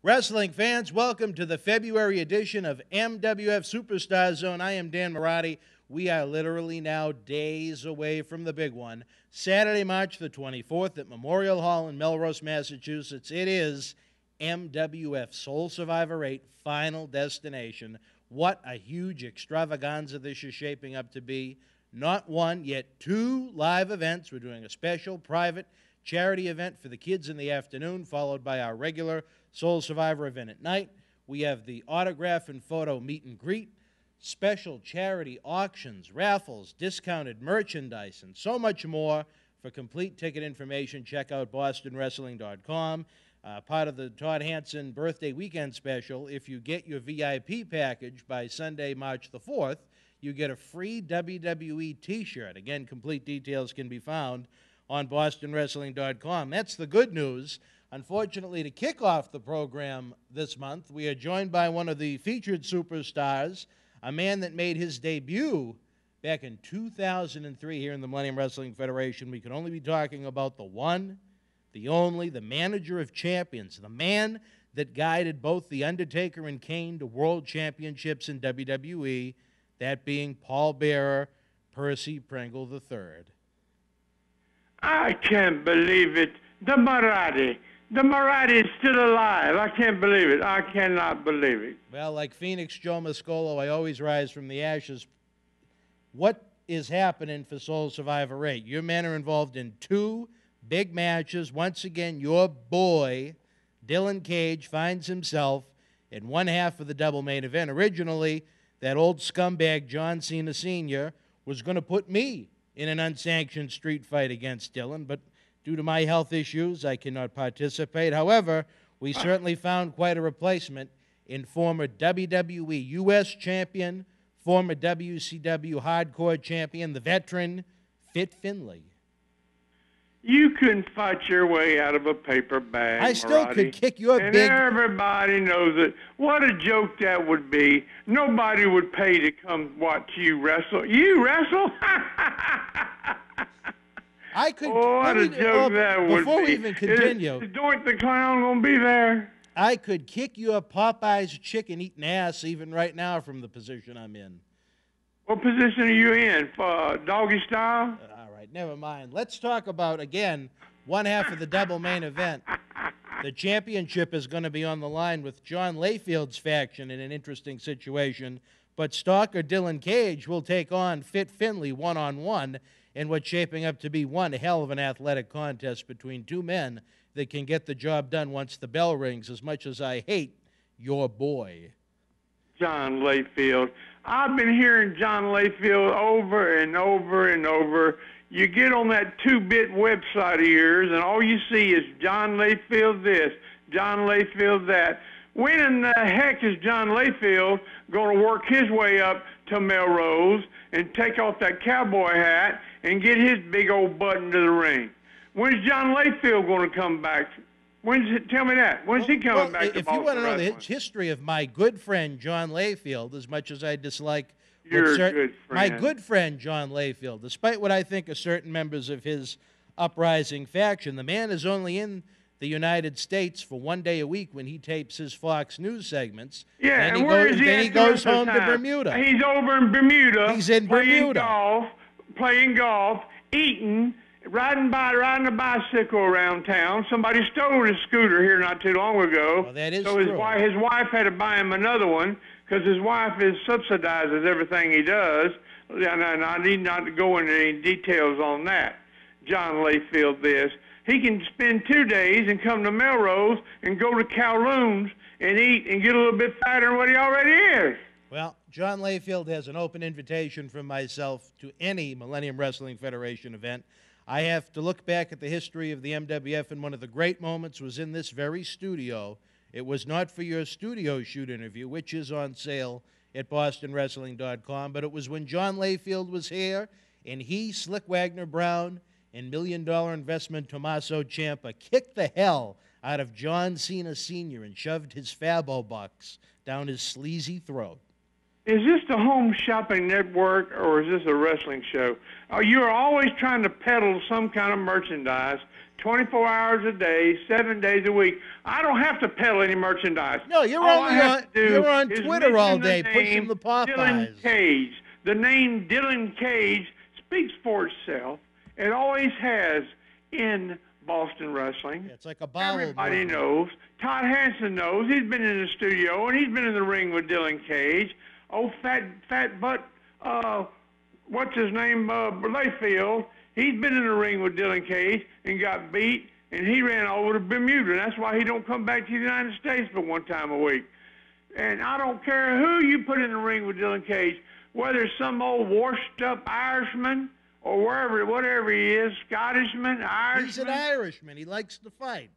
Wrestling fans, welcome to the February edition of MWF Superstar Zone. I am Dan Marotti. We are literally now days away from the big one. Saturday, March the 24th at Memorial Hall in Melrose, Massachusetts. It is MWF Soul Survivor VIII Final Destination. What a huge extravaganza this is shaping up to be. Not one, yet two live events. We're doing a special private charity event for the kids in the afternoon, followed by our regular Soul Survivor event at night. We have the autograph and photo meet and greet, special charity auctions, raffles, discounted merchandise, and so much more. For complete ticket information, check out bostonwrestling.com. Part of the Todd Hansen birthday weekend special, if you get your VIP package by Sunday, March the 4th, you get a free WWE t-shirt. Again, complete details can be found on bostonwrestling.com. That's the good news. Unfortunately, to kick off the program this month, we are joined by one of the featured superstars, a man that made his debut back in 2003 here in the Millennium Wrestling Federation. We can only be talking about the one, the only, the manager of champions, the man that guided both The Undertaker and Kane to world championships in WWE, that being Paul Bearer, Percy Pringle III. I can't believe it. The Marotti is still alive. I can't believe it. I cannot believe it. Well, like Phoenix Joe Mascolo, I always rise from the ashes. What is happening for Soul Survivor VIII? Your men are involved in two big matches. Once again, your boy, Dylan Cage, finds himself in one half of the double main event. Originally, that old scumbag John Cena Sr. was going to put me in an unsanctioned street fight against Dylan, but due to my health issues, I cannot participate. However, we certainly found quite a replacement in former WWE U.S. champion, former WCW hardcore champion, the veteran, Fit Finlay. You couldn't fight your way out of a paper bag, I still Marotti. could kick your and big... everybody knows it. What a joke that would be. Nobody would pay to come watch you wrestle. You wrestle? I could... Oh, what a joke that would be. Before we even continue... Is Doink the Clown going to be there? I could kick your Popeye's chicken-eating ass even right now from the position I'm in. What position are you in? Doggy style? All right, never mind. Let's talk about, again, one half of the double main event. The championship is going to be on the line with John Layfield's faction in an interesting situation, but stalker Dylan Cage will take on Fit Finlay one-on-one in what's shaping up to be one hell of an athletic contest between two men that can get the job done once the bell rings, as much as I hate your boy. John Layfield. I've been hearing John Layfield over and over and over. You get on that 2-bit website of yours, and all you see is John Layfield this, John Layfield that. When in the heck is John Layfield going to work his way up to Melrose and take off that cowboy hat and get his big old butt into the ring? When's John Layfield going to come back? Tell me that. When's he coming back to If you want to know the wrestling? history of my good friend John Layfield, as much as I dislike Your good friend. my good friend John Layfield, despite what I think of certain members of his uprising faction, the man is only in the United States for one day a week when he tapes his Fox News segments. Yeah, and where is he? Then he goes home to Bermuda. He's over in Bermuda. He's in Bermuda. Playing golf, eating, riding a bicycle around town. Somebody stole his scooter here not too long ago. Well, that is so true. His wife had to buy him another one because his wife subsidizes everything he does. And I need not to go into any details on that. John Layfield this. He can spend 2 days and come to Melrose and go to Kowloon's and eat and get a little bit fatter than what he already is. Well, John Layfield has an open invitation from myself to any Millennium Wrestling Federation event. I have to look back at the history of the MWF, and one of the great moments was in this very studio. It was not for your studio shoot interview, which is on sale at bostonwrestling.com, but it was when John Layfield was here, and he, Slick Wagner Brown, and million-dollar investment Tommaso Ciampa kicked the hell out of John Cena Sr. and shoved his Fabo bucks down his sleazy throat. Is this the Home Shopping Network, or is this a wrestling show? You are always trying to peddle some kind of merchandise 24 hours a day, 7 days a week. I don't have to peddle any merchandise. No, you're on Twitter all day pushing the Popeyes. Dylan Cage. The name Dylan Cage speaks for itself. It always has in Boston wrestling. Yeah, it's like a bowel Everybody movement. knows. Todd Hansen knows. He's been in the studio and he's been in the ring with Dylan Cage. Oh, fat butt. What's his name? Layfield. He's been in the ring with Dylan Cage and got beat, and he ran over to Bermuda. That's why he don't come back to the United States but one time a week. And I don't care who you put in the ring with Dylan Cage, whether it's some old washed-up Irishman or whatever he is, Scottishman, Irishman. He's an Irishman. He likes to fight.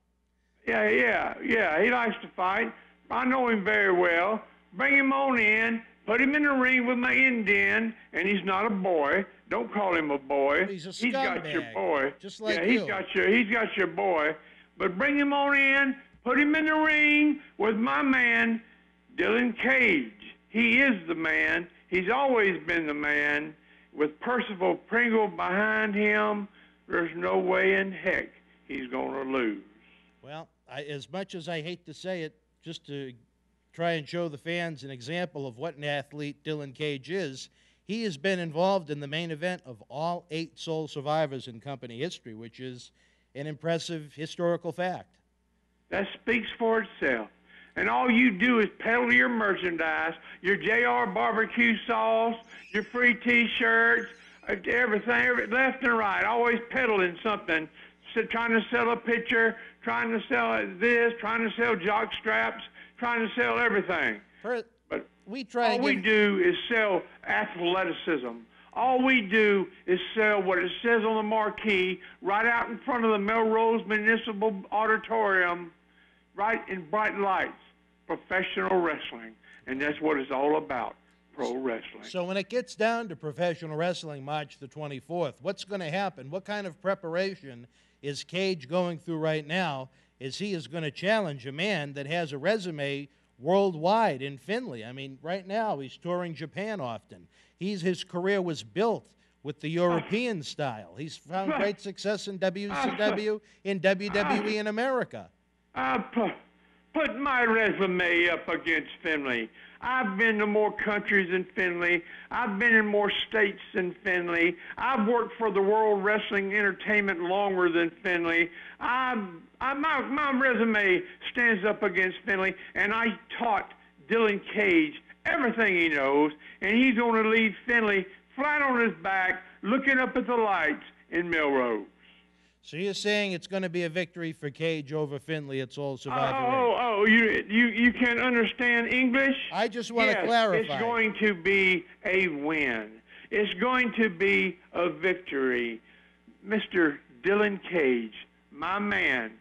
Yeah, he likes to fight. I know him very well. Bring him on in. Put him in the ring with my Indian, and he's not a boy. Don't call him a boy. He's a scumbag. He's got your boy. Just like he's got your boy. But bring him on in. Put him in the ring with my man, Dylan Cage. He is the man. He's always been the man. With Percival Pringle behind him, there's no way in heck he's going to lose. Well, as much as I hate to say it, just to try and show the fans an example of what an athlete Dylan Cage is, he has been involved in the main event of all 8 Soul Survivors in company history, which is an impressive historical fact. That speaks for itself. And all you do is peddle your merchandise, your JR barbecue sauce, your free T-shirts, everything, left and right, always peddling something, trying to sell a picture, trying to sell this, trying to sell jock straps, trying to sell everything. But all we do is sell athleticism. All we do is sell what it says on the marquee right out in front of the Melrose Municipal Auditorium, right in bright lights, professional wrestling. And that's what it's all about, pro wrestling. So when it gets down to professional wrestling March the 24th, what's going to happen? What kind of preparation is Cage going through right now as he is going to challenge a man that has a resume worldwide in Finley? I mean, right now he's touring Japan often. His career was built with the European style. He's found great success in WCW, in WWE in America. Put my resume up against Finley. I've been to more countries than Finley. I've been in more states than Finley. I've worked for the World Wrestling Entertainment longer than Finley. My resume stands up against Finley, and I taught Dylan Cage everything he knows, and he's going to leave Finley flat on his back, looking up at the lights in Melrose. So you're saying it's going to be a victory for Cage over Finley at Soul Survivor VIII? You can't understand English? I just want to clarify. It's going to be a win. It's going to be a victory. Mr. Dylan Cage, my man,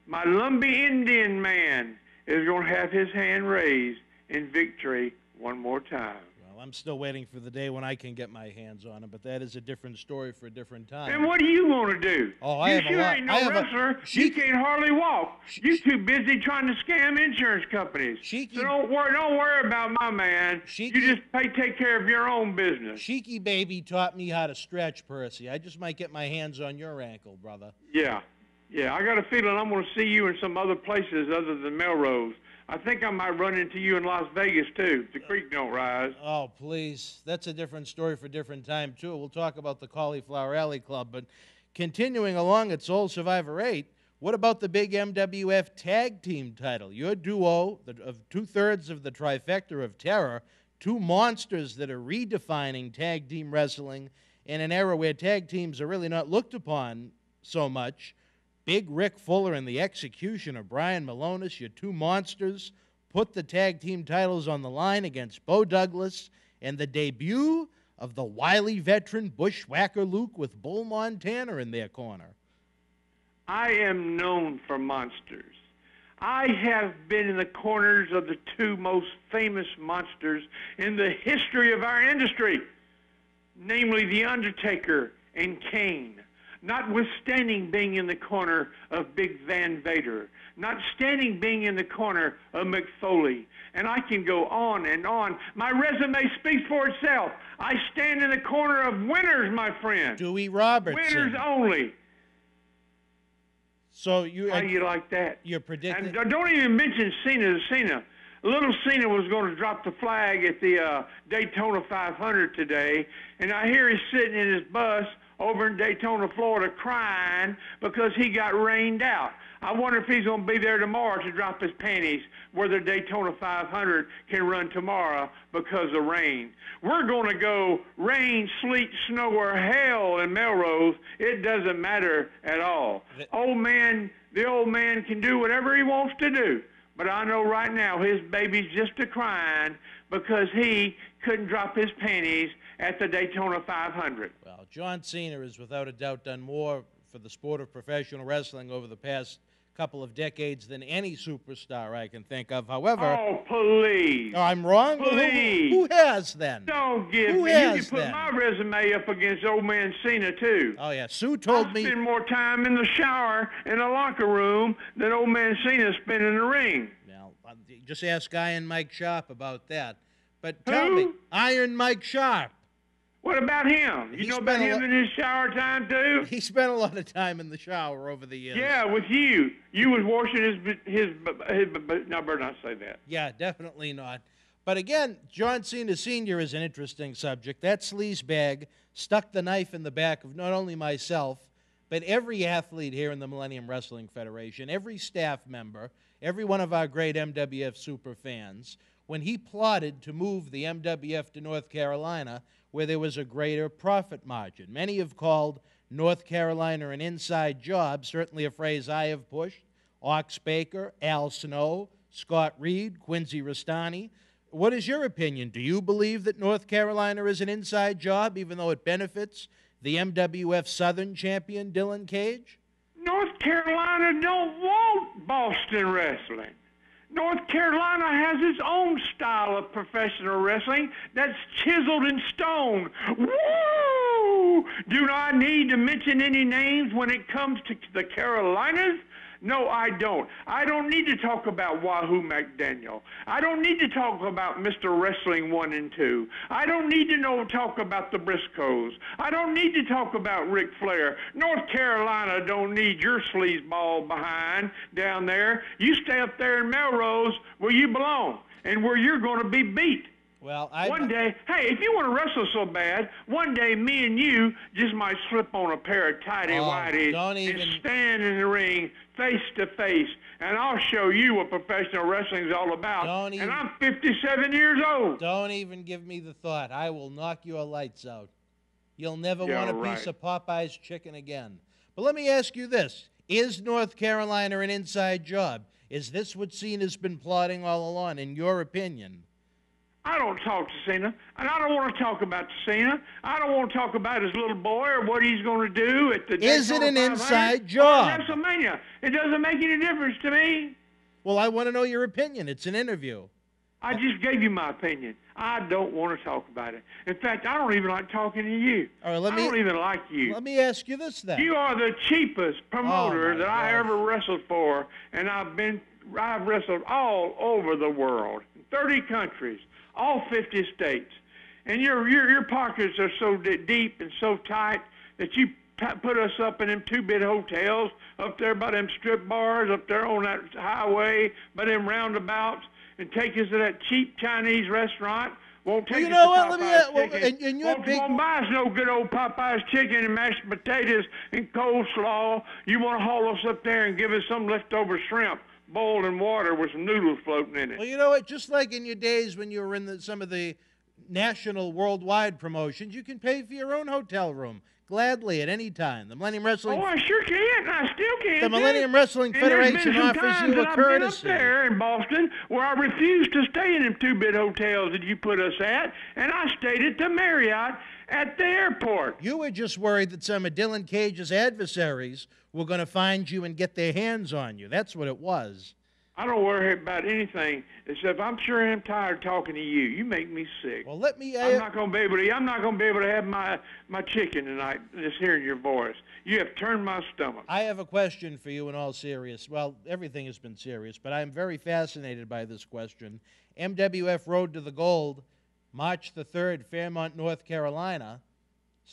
my Lumbee Indian man, is going to have his hand raised in victory one more time. Well, I'm still waiting for the day when I can get my hands on him, but that is a different story for a different time. And what do you want to do? Oh, I have a lot. Ain't no wrestler. You can't hardly walk. You're too busy trying to scam insurance companies. So don't worry about my man. You just take care of your own business. Sheiky Baby taught me how to stretch, Percy. I just might get my hands on your ankle, brother. Yeah. I got a feeling I'm going to see you in some other places other than Melrose. I think I might run into you in Las Vegas, too, if the creek don't rise. Oh, please. That's a different story for a different time, too. We'll talk about the Cauliflower Alley Club. But continuing along at Soul Survivor VIII, what about the big MWF Tag Team title? Your duo of two-thirds of the Trifecta of Terror, 2 monsters that are redefining tag team wrestling in an era where tag teams are really not looked upon so much. Big Rick Fuller and the execution of Brian Malonis, your 2 monsters, put the tag team titles on the line against Bo Douglas, and the debut of the wily veteran Bushwhacker Luke with Bull Montana in their corner. I am known for monsters. I have been in the corners of the 2 most famous monsters in the history of our industry, namely The Undertaker and Kane. Notwithstanding being in the corner of Big Van Vader, notwithstanding being in the corner of Mick Foley, and I can go on and on. My resume speaks for itself. I stand in the corner of winners, my friend. Dewey Robertson. Winners only. So you How do you like that? You're predicting. And don't even mention Cena. Little Cena was going to drop the flag at the Daytona 500 today, and I hear he's sitting in his bus over in Daytona, Florida, crying because he got rained out. I wonder if he's going to be there tomorrow to drop his panties where the Daytona 500 can run tomorrow because of rain. We're going to go rain, sleet, snow, or hell in Melrose. It doesn't matter at all. The old man can do whatever he wants to do. But I know right now his baby's just a-crying because he couldn't drop his panties at the Daytona 500. Well, John Cena has without a doubt done more for the sport of professional wrestling over the past couple of decades than any superstar I can think of. However... Oh, please. Oh, I'm wrong? Please. Who has, then? Don't give me... You can put my resume up against old man Cena, too. Oh, yeah. Sue told me... I spend more time in the shower in the locker room than old man Cena spent in the ring. Now, just ask Iron Mike Sharp about that. But tell me, Iron Mike Sharp. What about him? You know about him in his shower time, too? He spent a lot of time in the shower over the years. Yeah, with you. You was washing his no, I better not say that. Yeah, definitely not. But again, John Cena Sr. is an interesting subject. That sleazebag stuck the knife in the back of not only myself, but every athlete here in the Millennium Wrestling Federation, every staff member, every one of our great MWF super fans, when he plotted to move the MWF to North Carolina, where there was a greater profit margin. Many have called North Carolina an inside job, certainly a phrase I have pushed. Ox Baker, Al Snow, Scott Reed, Quincy Rustani. What is your opinion? Do you believe that North Carolina is an inside job, even though it benefits the MWF Southern champion, Dylan Cage? North Carolina don't want Boston wrestling. North Carolina has its own style of professional wrestling that's chiseled in stone. Woo! Do I need to mention any names when it comes to the Carolinas? No, I don't. I don't need to talk about Wahoo McDaniel. I don't need to talk about Mr. Wrestling 1 and 2. I don't need to talk about the Briscoes. I don't need to talk about Ric Flair. North Carolina don't need your sleazeball behind down there. You stay up there in Melrose where you belong and where you're going to be beat. Well, one day, hey, if you want to wrestle so bad, one day me and you just might slip on a pair of tighty-whities and stand in the ring face to face, and I'll show you what professional wrestling is all about. And I'm 57 years old. Don't even give me the thought. I will knock your lights out. You'll never want a piece of Popeye's chicken again. But let me ask you this. Is North Carolina an inside job? Is this what Cena's been plotting all along, in your opinion? I don't talk to Cena, and I don't want to talk about Cena. I don't want to talk about his little boy or what he's going to do at the Is it an inside job? WrestleMania. It doesn't make any difference to me. Well, I want to know your opinion. It's an interview. I just gave you my opinion. I don't want to talk about it. In fact, I don't even like talking to you. All right, I don't even like you. Let me ask you this then. You are the cheapest promoter that I ever wrestled for, and I've wrestled all over the world, 30 countries. All 50 states. And your pockets are so deep and so tight that you put us up in them two-bit hotels up there by them strip bars, up there on that highway, by them roundabouts, and take us to that cheap Chinese restaurant. Won't take us to Popeye's chicken. Won't buy us no good old Popeye's chicken and mashed potatoes and coleslaw. You want to haul us up there and give us some leftover shrimp boiled in water with some noodles floating in it. Well, you know what? Just like in your days when you were in some of the national worldwide promotions, you can pay for your own hotel room gladly at any time. The Millennium Wrestling... Oh, I sure can. I still can. The Millennium Wrestling Federation offers you a courtesy. I've been up there in Boston where I refused to stay in them two-bit hotels that you put us at, and I stayed at the Marriott at the airport. You were just worried that some of Dylan Cage's adversaries were going to find you and get their hands on you. That's what it was. I don't worry about anything except I'm sure I'm tired of talking to you. You make me sick. Well, let me. I'm not going to be able to have my chicken tonight. Just hearing your voice, you have turned my stomach. I have a question for you in all seriousness. Well, everything has been serious, but I'm very fascinated by this question. MWF Road to the Gold, March the 3rd, Fairmont, North Carolina.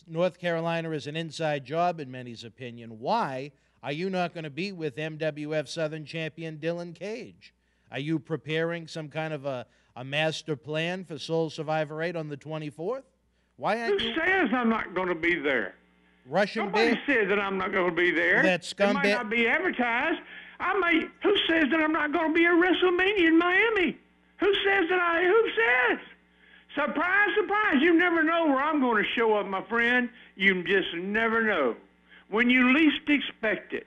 North Carolina is an inside job in many's opinion. Why are you not going to be with MWF Southern Champion Dylan Cage? Are you preparing some kind of a master plan for Soul Survivor 8 on the 24th? Why aren't Who you? says I'm not going to be there? Russian Nobody Bear? says that I'm not going to be there. That It might scumbag. not be advertised. Who says that I'm not going to be at WrestleMania in Miami? Who says that who says? Surprise, surprise. You never know where I'm going to show up, my friend. You just never know. When you least expect it.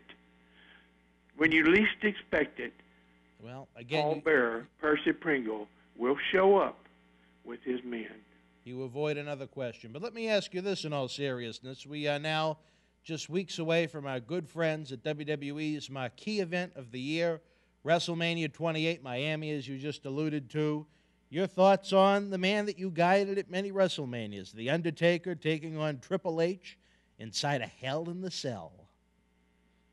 When you least expect it. Well, again, Paul Bearer, Percy Pringle, will show up with his men. you avoid another question. But let me ask you this in all seriousness. We are now just weeks away from our good friends at WWE's marquee event of the year, WrestleMania 28, Miami, as you just alluded to. Your thoughts on the man that you guided at many WrestleManias, The Undertaker taking on Triple H inside a Hell in the Cell.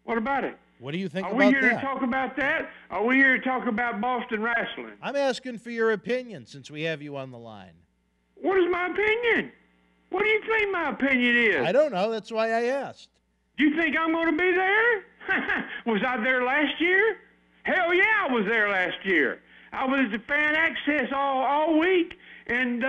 What about it? What do you think Are about we here that? to talk about that? Are we here to talk about Boston wrestling? I'm asking for your opinion since we have you on the line. What is my opinion? What do you think my opinion is? I don't know. That's why I asked. Do you think I'm going to be there? Was I there last year? Hell yeah, I was there last year. I was at fan access all week, and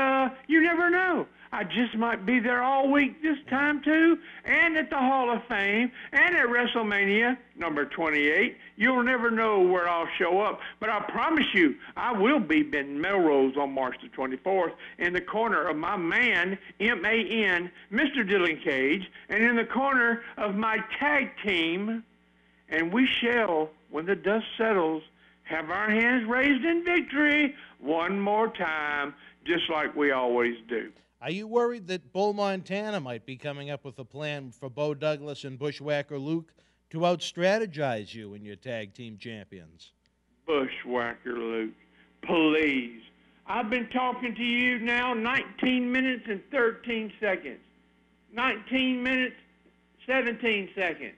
you never know. I just might be there all week this time, too, and at the Hall of Fame, and at WrestleMania number 28. You'll never know where I'll show up, but I promise you, I will be in Melrose on March the 24th in the corner of my man, M-A-N, Mr. Dylan Cage, and in the corner of my tag team, and we shall, when the dust settles, have our hands raised in victory one more time, just like we always do. Are you worried that Bull Montana might be coming up with a plan for Bo Douglas and Bushwhacker Luke to out-strategize you and your tag team champions? Bushwhacker Luke, please. I've been talking to you now 19 minutes and 13 seconds. 19 minutes, 17 seconds.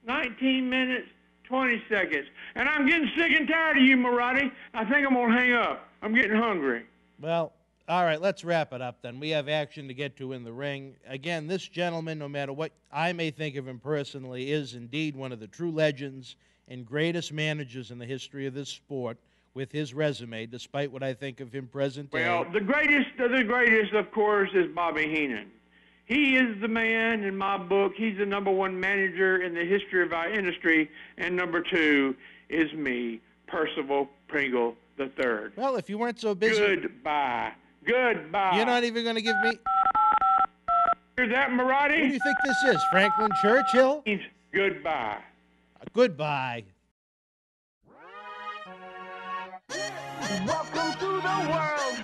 19 minutes, 20 seconds. And I'm getting sick and tired of you, Marotti. I think I'm going to hang up. I'm getting hungry. Well, all right, let's wrap it up then. We have action to get to in the ring. Again, this gentleman, no matter what I may think of him personally, is indeed one of the true legends and greatest managers in the history of this sport with his resume, despite what I think of him present day. Well, the greatest, of course, is Bobby Heenan. He is the man in my book. He's the #1 manager in the history of our industry. And #2 is me, Percival Pringle III. Well, if you weren't so busy... Goodbye. Goodbye. You're not even going to give me... Hear that, Marotti? Who do you think this is, Franklin Churchill? Goodbye. Goodbye. Welcome to the world.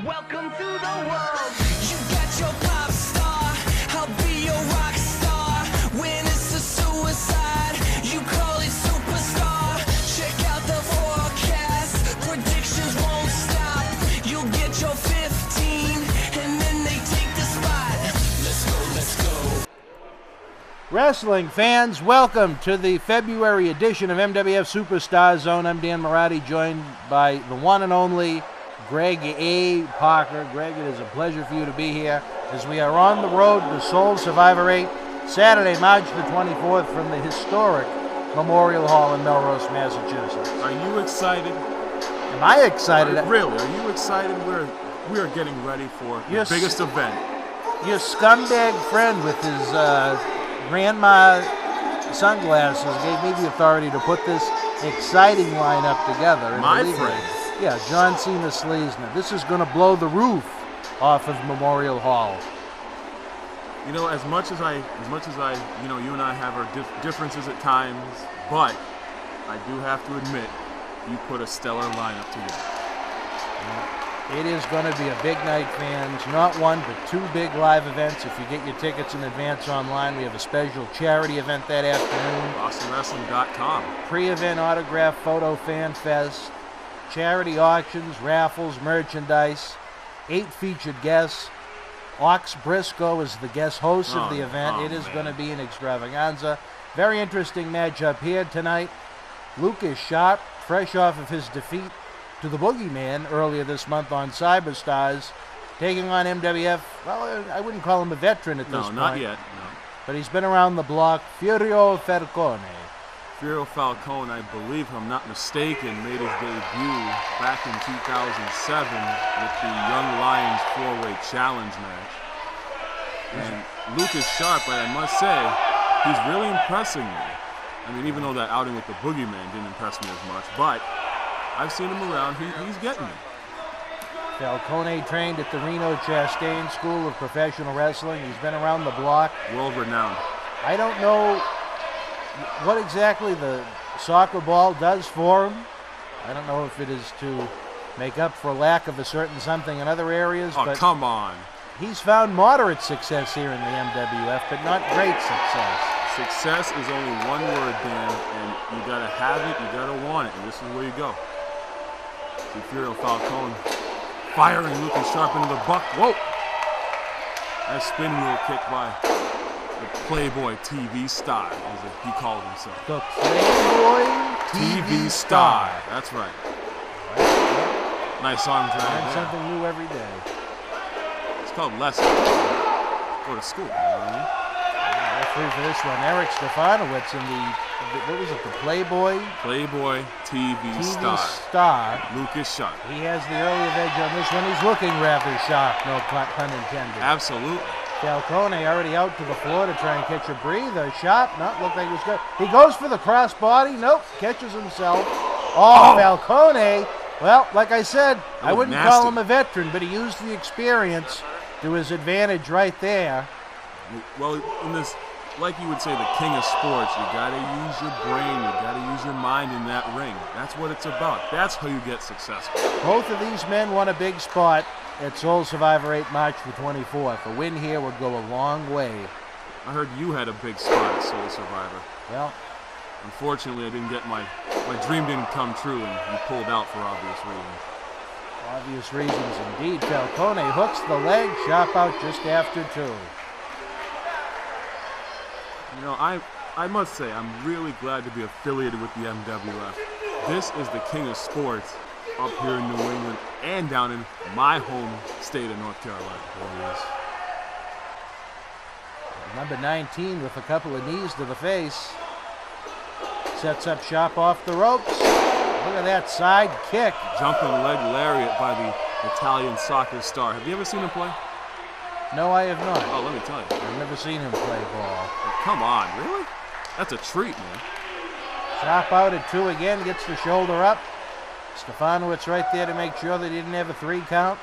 Welcome to the world. You got your pop star. I'll be your rock star. When it's a suicide, you call it superstar. Check out the forecast. Predictions won't stop. You'll get your 15, and then they take the spot. Let's go, let's go. Wrestling fans, welcome to the February edition of MWF Superstar Zone. I'm Dan Marotti, joined by the one and only Greg A. Parker. Greg, it is a pleasure for you to be here as we are on the road to Soul Survivor 8, Saturday, March the 24th, from the historic Memorial Hall in Melrose, Massachusetts. Are you excited? Am I excited? Really? Are you excited? We are getting ready for the biggest event. Your scumbag friend with his grandma sunglasses gave me the authority to put this exciting lineup together. And My believe me, friend. yeah, John Cena Sleesner. This is going to blow the roof off of Memorial Hall. You know, as much as I, you know, you and I have our differences at times, but I do have to admit, you put a stellar lineup together. It is going to be a big night, fans. Not one, but two big live events. If you get your tickets in advance online, we have a special charity event that afternoon. BostonWrestling.com. Pre-event autograph photo fan fest. Charity auctions, raffles, merchandise. 8 featured guests. Ox Briscoe is the guest host of the event. It is going to be an extravaganza. Very interesting matchup here tonight. Lukas Sharp, fresh off of his defeat to the Boogeyman earlier this month on Cyberstars, taking on MWF. Well, I wouldn't call him a veteran at this point. No, not yet. but he's been around the block. Furio Falcone. Furio Falcone, I believe, if I'm not mistaken, made his debut back in 2007 with the Young Lions 4-Way Challenge match. And Lukas Sharp, I must say, he's really impressing me. I mean, even though that outing with the Boogeyman didn't impress me as much, but I've seen him around. He's getting me. Falcone trained at the Reno Chastain School of Professional Wrestling. He's been around the block. World-renowned. I don't know what exactly the soccer ball does for him. I don't know if it is to make up for lack of a certain something in other areas. Oh, but come on. He's found moderate success here in the MWF, but not great success. Success is only one word, Dan, and you gotta have it, you gotta want it, and this is where you go. See Furio Falcone firing Lukas Sharp into the buck. Whoa! That spin wheel kick by the Playboy TV star, as he called himself. The Playboy TV star. That's right. Nice arm drag. Learn something new every day. It's called lesson. Go to school. Referee for this one, Eric Stefanowitz in what was it, the Playboy TV star. Lukas Sharp. He has the earlier edge on this one. He's looking rather sharp, no pun intended. Absolutely. Falcone already out to the floor to try and catch a breather. Sharp, not look like it was good. He goes for the crossbody. Nope, catches himself. Oh, Falcone. Well, like I said, I wouldn't call him a veteran, but he used the experience to his advantage right there. Well, in this, like you would say, the king of sports, you gotta use your brain, you gotta use your mind in that ring. That's what it's about. That's how you get successful. Both of these men won a big spot at Soul Survivor 8 March the 24th. A win here would go a long way. I heard you had a big spot at Soul Survivor. Well, unfortunately, I didn't get my dream didn't come true, and you pulled out for obvious reasons. Obvious reasons indeed. Falcone hooks the leg, Sharp out just after 2. You know, I must say, I'm really glad to be affiliated with the MWF. This is the king of sports up here in New England and down in my home state of North Carolina. Number 19 with a couple of knees to the face. Sets up Sharp off the ropes. Look at that side kick. Jumping leg lariat by the Italian soccer star. Have you ever seen him play? No, I have not. Oh, let me tell you. I've never seen him play ball. Oh, come on, really? That's a treat, man. Sharp out at 2 again, gets the shoulder up. Stefanowitz right there to make sure they didn't have a 3 count.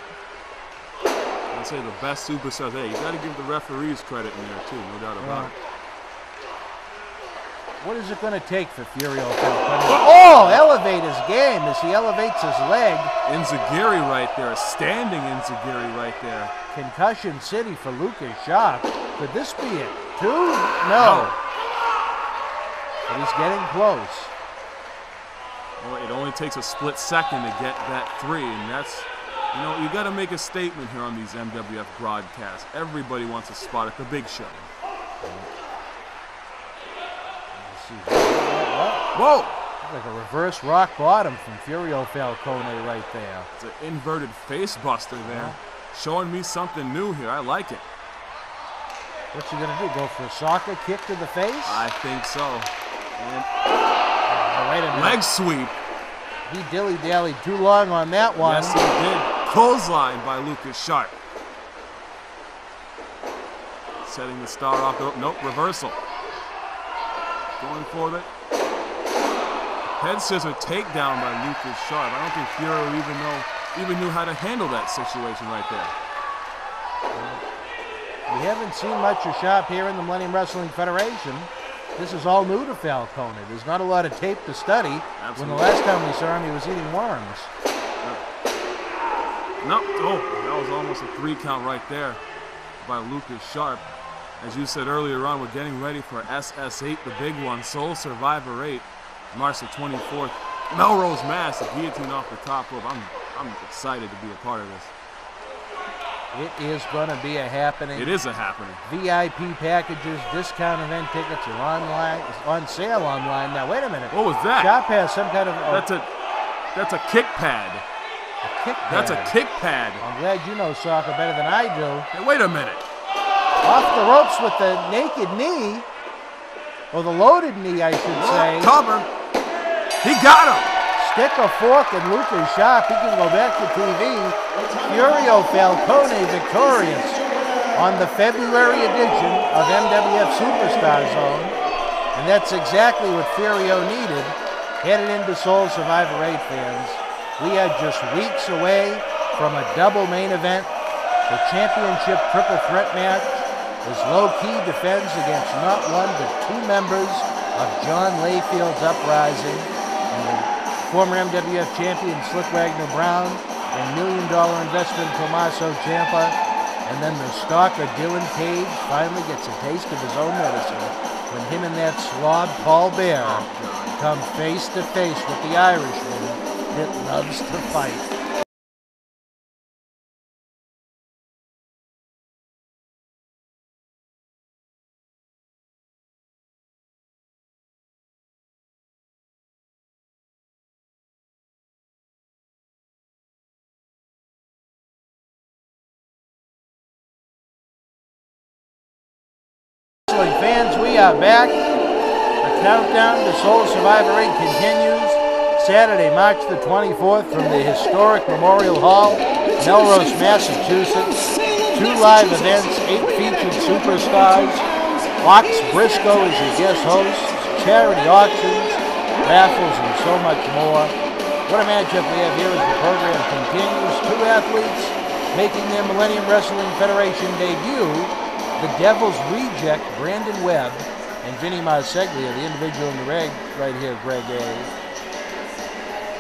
I'd say the best superstars. Hey, you got to give the referees credit in there, too, no doubt about it. What is it going to take for Furio Falcone? Oh, elevate his game as he elevates his leg. Enziguri right there, a standing Enziguri right there. Concussion City for Lukas Sharp. Could this be it? 2? No. But he's getting close. Well, it only takes a split second to get that 3, and that's, you know, you got to make a statement here on these MWF broadcasts. Everybody wants a spot at the big show. Whoa! Like a reverse rock bottom from Furio Falcone right there. It's an inverted face buster there. Showing me something new here. I like it. What's he going to do? Go for a soccer kick to the face? I think so. And wait a minute. leg sweep. He dilly-dallied too long on that one. Yes, he did. Clothesline by Lukas Sharp. Setting the star off. Nope, reversal. Going for it. Head scissor takedown by Lukas Sharp. I don't think Furio even knew how to handle that situation right there. We haven't seen much of Sharp here in the Millennium Wrestling Federation. This is all new to Falcone. There's not a lot of tape to study. Absolutely. When the last time we saw him, he was eating worms. No, oh, that was almost a 3 count right there by Lukas Sharp. As you said earlier on, we're getting ready for SS8, the big one, Soul Survivor 8, March the 24th. Melrose, Mass, a guillotine off the top rope. I'm excited to be a part of this. It is going to be a happening. It is a happening. VIP packages, discount event tickets are online, on sale online. Now, wait a minute. What was that? Sharp has some kind of... That's a kick pad. A kick pad? That's a kick pad. I'm glad you know soccer better than I do. Hey, wait a minute. Off the ropes with the naked knee, or the loaded knee, I should say. Cover. He got him. Stick a fork and Lukas Sharp. He can go back to TV. Furio Falcone victorious on the February edition of MWF Superstar Zone. And that's exactly what Furio needed headed into Soul Survivor 8, fans. We are just weeks away from a double main event. The championship triple threat match as Low Key defends against not one but two members of John Layfield's Uprising and the former MWF champion Slick Wagner Brown and $1 million investment Tommaso Ciampa. And then the stalker Dylan Cage finally gets a taste of his own medicine when him and that slob Paul Bear come face to face with the Irishman that loves to fight. Fans, we are back. The countdown to Soul Survivor 8 continues. Saturday, March the 24th from the historic Memorial Hall, Melrose, Massachusetts. 2 live events, 8 featured superstars. Ox Briscoe is your guest host. Charity auctions, raffles, and so much more. What a matchup we have here as the program continues. 2 athletes making their Millennium Wrestling Federation debut. The Devil's Reject, Brandon Webb, and Vinny Marseglia, the individual in the red right here, Greg A,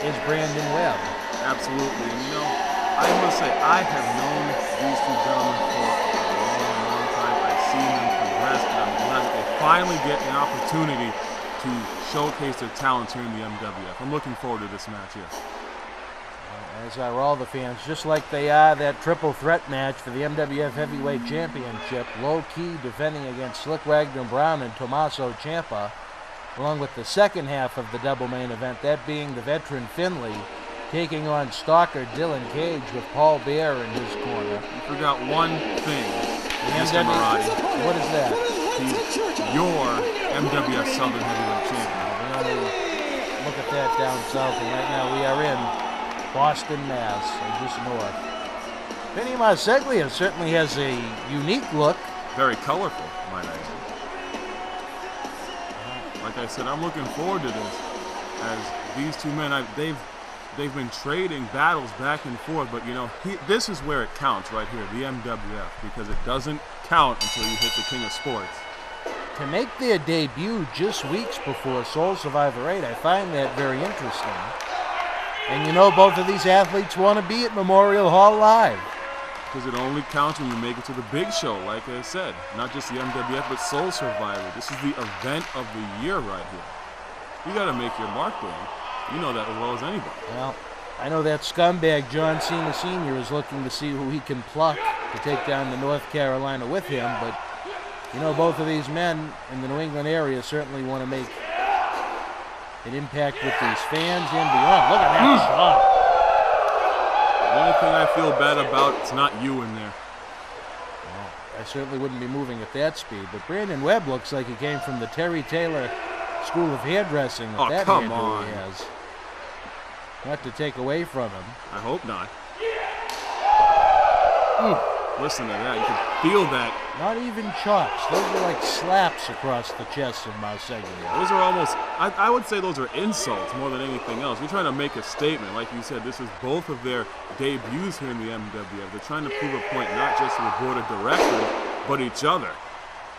is Brandon Webb. Absolutely. And you know, I must say, I have known these two gentlemen for a long time. I've seen them progress, and I'm glad that they finally get an opportunity to showcase their talents here in the MWF. I'm looking forward to this match here. As are all the fans, just like they are that triple threat match for the MWF Heavyweight Championship. Low Key defending against Slick Wagner Brown and Tommaso Ciampa, along with the second half of the double main event, that being the veteran Finley taking on stalker Dylan Cage with Paul Bear in his corner. You forgot one thing, Mr. Marotti. What is that? He's your MWF Southern Heavyweight Champion. We only look at that down south, and right now we are in Boston, Mass, and just north. Vinny Marseglia certainly has a unique look. Very colorful, might I add. Like I said, I'm looking forward to this. As these two men, they've been trading battles back and forth, but you know, this is where it counts right here, the MWF, because it doesn't count until you hit the King of Sports. To make their debut just weeks before Soul Survivor 8, I find that very interesting. And you know, both of these athletes want to be at Memorial Hall live. Because it only counts when you make it to the big show, like I said. Not just the MWF, but Soul Survivor. This is the event of the year right here. You got to make your mark there. You know that as well as anybody. Well, I know that scumbag John Cena Sr. is looking to see who he can pluck to take down the North Carolina with him. But, you know, both of these men in the New England area certainly want to make an impact with these fans and beyond. Look at that shot. The only thing I feel bad about, it's not you in there. Well, I certainly wouldn't be moving at that speed, but Brandon Webb looks like he came from the Terry Taylor School of Hairdressing. Oh, that come hairdo on. He has. Not to take away from him. I hope not. Listen to that. You can feel that. Not even chops. Those are like slaps across the chest of Marseglia. Those are almost, I would say those are insults more than anything else. You're trying to make a statement. Like you said, this is both of their debuts here in the MWF. They're trying to prove a point, not just to the board of directors, but each other.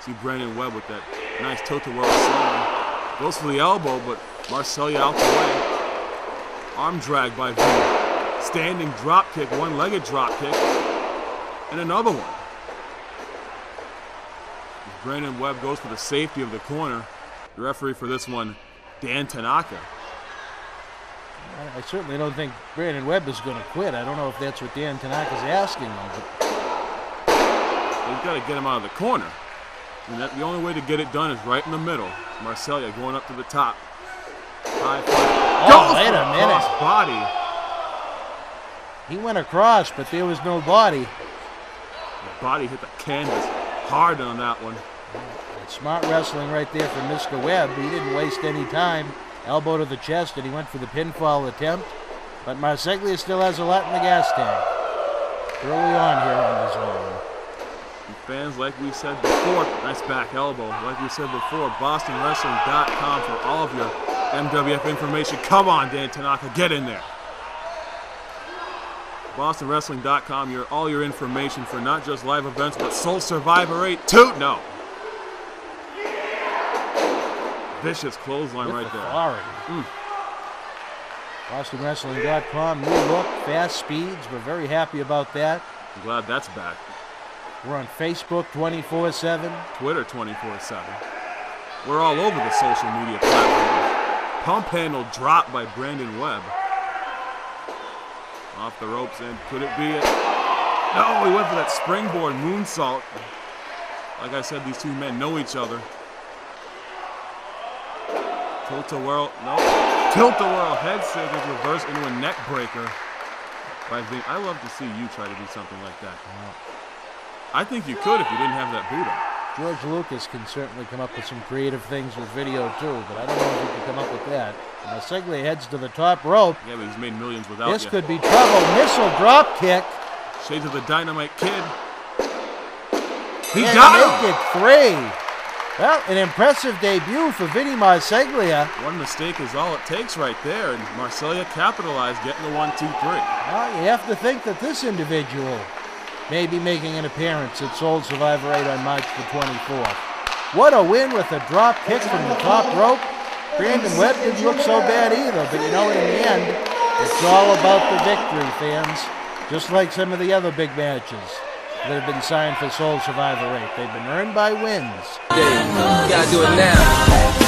See Brandon Webb with that nice tilt-a-whirl slam. Goes for the elbow, but Marseglia out the way. Arm drag by Vinny. Standing drop kick, one-legged drop kick. And another one. Brandon Webb goes for the safety of the corner. The referee for this one, Dan Tanaka. I certainly don't think Brandon Webb is going to quit. I don't know if that's what Dan Tanaka's asking him. But they've got to get him out of the corner. And the only way to get it done is right in the middle. Marseglia going up to the top. High five. Oh, wait a minute. Cross body. He went across, but there was no body. The body hit the canvas hard on that one. Smart wrestling right there from Mr. Webb. He didn't waste any time. Elbow to the chest, and he went for the pinfall attempt. But Marseglia still has a lot in the gas tank. Early on here on the zone. Fans, like we said before, nice back elbow. Like we said before, BostonWrestling.com for all of your MWF information. Come on, Dan Tanaka, get in there. BostonWrestling.com, all your information for not just live events, but Soul Survivor 8 too. No. Vicious clothesline with right there. Authority. BostonWrestling.com, new look, fast speeds. We're very happy about that. I'm glad that's back. We're on Facebook 24/7. Twitter 24/7. We're all over the social media platforms. Pump handle dropped by Brandon Webb. Off the ropes, and could it be it? No, he went for that springboard moonsault. Like I said, these two men know each other. Tilt-a-whirl, no. Tilt-a-whirl head scissors reverse into a neck breaker by Vinny. I love to see you try to do something like that. I think you could if you didn't have that boot on. George Lucas can certainly come up with some creative things with video too, but I don't know if he can come up with that. Marseglia heads to the top rope. Yeah, but he's made millions without This could be trouble. Missile drop kick. Shades of the Dynamite Kid. He and got make him! it 3. Well, an impressive debut for Vinny Marseglia. One mistake is all it takes right there, and Marseglia capitalized, getting the 1, 2, 3. Well, you have to think that this individual may be making an appearance at Soul Survivor 8 on March the 24th. What a win with a drop kick from the top rope. Brandon Webb didn't look so bad either, but you know, in the end, it's all about the victory, fans. Just like some of the other big matches that have been signed for Soul Survivor 8. They've been earned by wins. You gotta do it now.